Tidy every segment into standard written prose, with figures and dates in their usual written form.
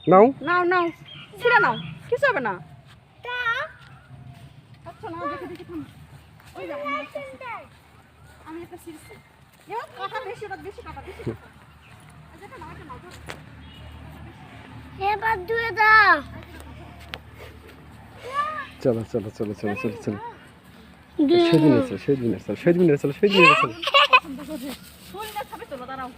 নাও নাও নাও ছিঁড়ে নাও কিছু হবে না আচ্ছা না দেখে দেখে থাম ওই যাও আমি একটা ছিঁড়ছি কাটা বেশি ওটা বেশি কাটা যেটা না এটা নাও এবার ধুয়ে দাও। চলো চলো চলো চলো চলো চলো সেদিন চলো শরীরে খাবে চলো দাঁড়াও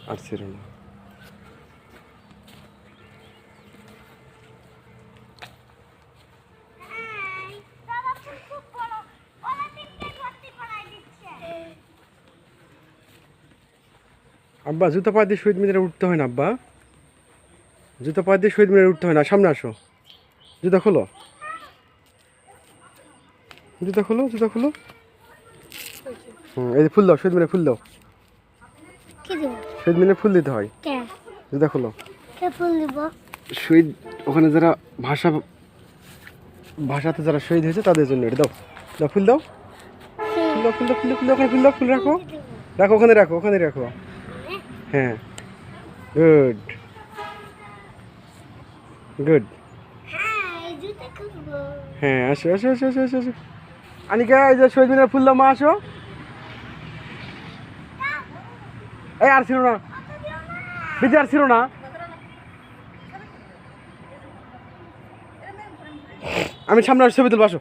আর ছিল না আব্বা জুতো পা দিয়ে শহীদ মিনারে উঠতে হয় না আব্বা জুতো পা দিয়ে শহীদ মিনারে উঠতে হয় না সামনে আসো জুতো খোলো এই যে ফুল দাও শহীদ মিনারে ফুল দাও কি দেব? শহীদ মিনারে ফুল দিতে হয় কে জুতো খোলো কে ফুল দিব? শহীদ ওখানে যারা ভাষাতে যারা শহীদ হয়েছে তাদের জন্য এটা দাও দাও ফুল দাও ওখানে ফুল রাখো ওখানে রাখো হ্যাঁ গুড হ্যাঁ এই জুতো খুলবো। হ্যাঁ আসো আনিকা এই যে শহীদ মিনার ফুল দাও মা আসো এই আর ছিল না বিজি আর ছিল না আমি সামনে ছবি তুলবো আসো